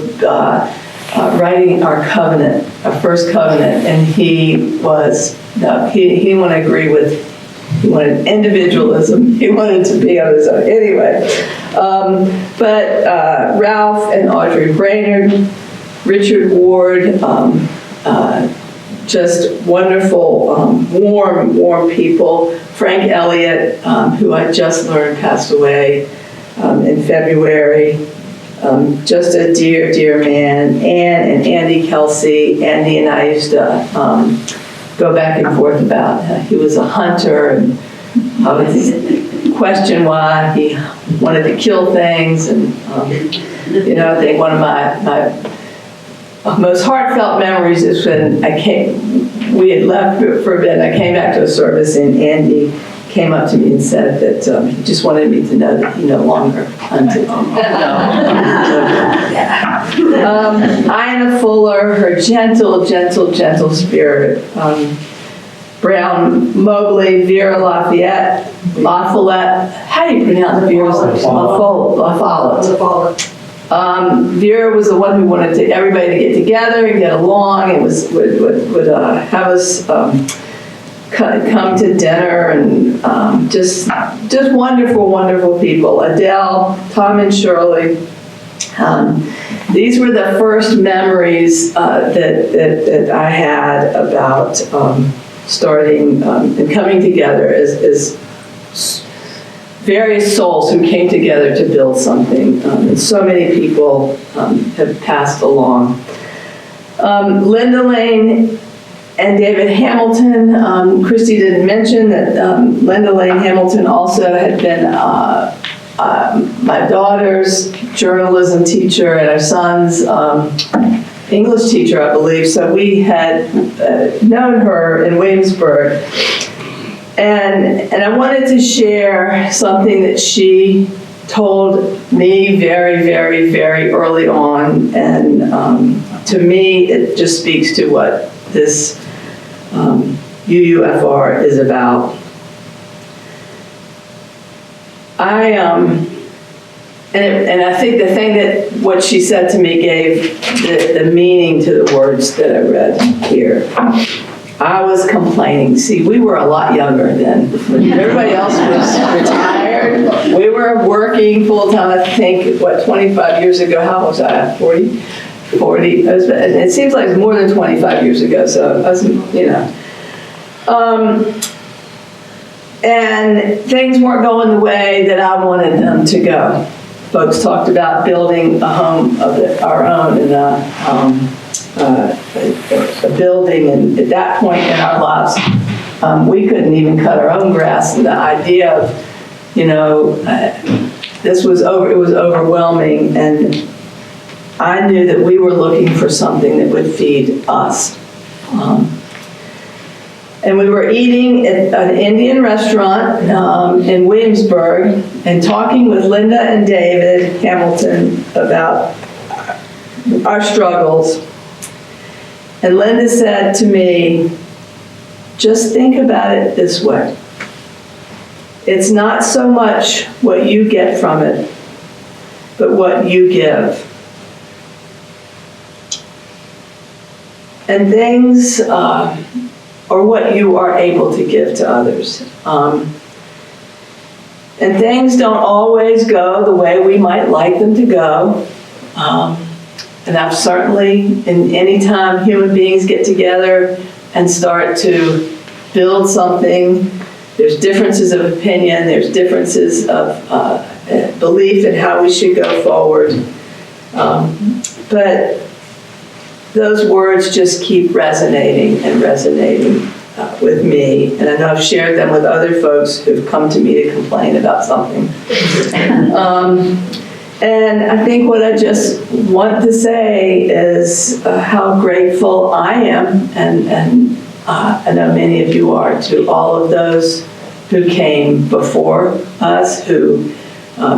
writing our covenant, our first covenant, and he didn't want to agree with, he wanted individualism, he wanted to be on his own. Anyway, but Ralph and Audrey Brainerd, Richard Ward, just wonderful, warm people. Frank Elliott, who I just learned passed away in February. Just a dear, dear man. Ann and Andy Kelsey. Andy and I used to go back and forth about, he was a hunter, and I would question why he wanted to kill things. And, I think one of my most heartfelt memories is when we had left for a bit, and I came back to a service, and Andy came up to me and said that he just wanted me to know that he no longer hunted. Ina Fuller, her gentle spirit. Brown Mobley, Vera Lafayette, how do you pronounce Vera's name? LaFollette. Vera was the one who wanted everybody to get together and get along, and would have us come to dinner, and just wonderful people. Adele, Tom and Shirley. These were the first memories that I had about starting and coming together as various souls who came together to build something. And so many people have passed along. Linda Lane and David Hamilton. Christy didn't mention that Linda Lane Hamilton also had been my daughter's journalism teacher and our son's English teacher, I believe. So we had known her in Williamsburg. And I wanted to share something that she told me very, very, very early on. And to me, it just speaks to what this UUFR is about. And I think the thing that what she said to me gave the meaning to the words that I read here. I was complaining. See, we were a lot younger then. When everybody else was retired, we were working full-time, I think, 25 years ago. How was I? 40? 40. It seems like it's more than 25 years ago, so I was, and things weren't going the way that I wanted them to go. Folks talked about building a home of our own and a building, and at that point in our lives, we couldn't even cut our own grass, and the idea of, this was it was overwhelming, and I knew that we were looking for something that would feed us. And we were eating at an Indian restaurant in Williamsburg and talking with Linda and David Hamilton about our struggles. And Linda said to me, just think about it this way. It's not so much what you get from it, but what you give. And things, or what you are able to give to others. And things don't always go the way we might like them to go. And I've certainly, in any time human beings get together and start to build something, there's differences of opinion, there's differences of belief in how we should go forward. But those words just keep resonating and resonating with me. And I know I've shared them with other folks who've come to me to complain about something. And I think what I just want to say is how grateful I am, and I know many of you are, to all of those who came before us, who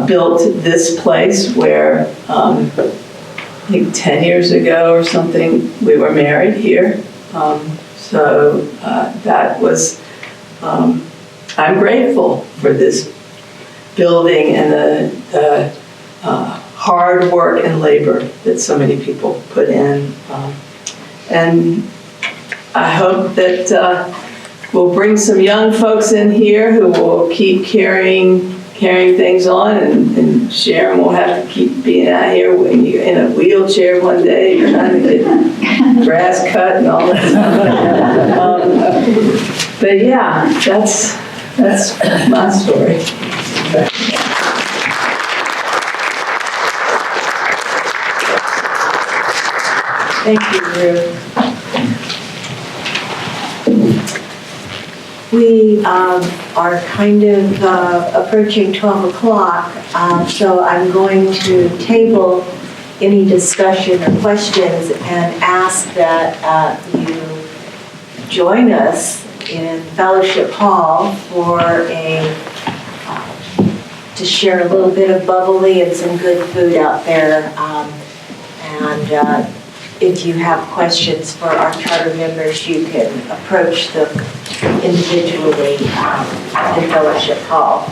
built this place where I think 10 years ago or something, we were married here. So that was, I'm grateful for this building and the hard work and labor that so many people put in. And I hope that we'll bring some young folks in here who will keep carrying things on and Sharon will have to keep being out here when you're in a wheelchair one day, you're trying to get grass cut and all that stuff. But yeah, that's my story. Thank you, Ruth. We are kind of approaching 12 o'clock, so I'm going to table any discussion or questions and ask that you join us in Fellowship Hall for to share a little bit of bubbly and some good food out there. And if you have questions for our charter members, you can approach them individually in Fellowship Hall.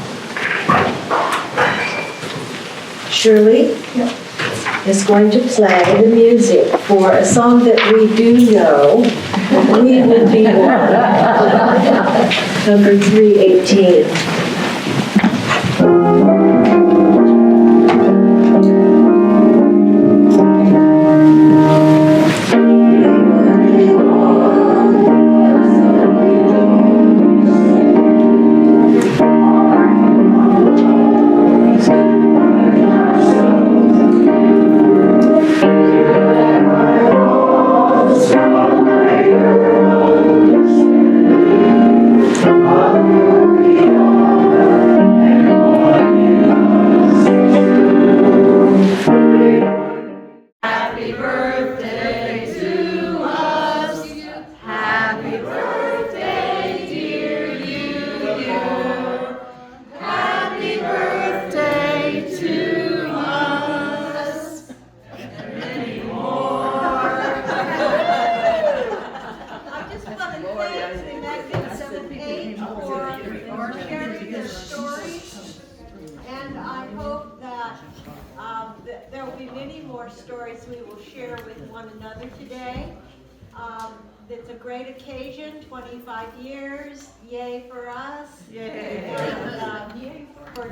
Shirley is going to play the music for a song that we do know. We Would Be One, number 318. There will be many more stories we will share with one another today. It's a great occasion, 25 years, yay for us. Yay. And, yay for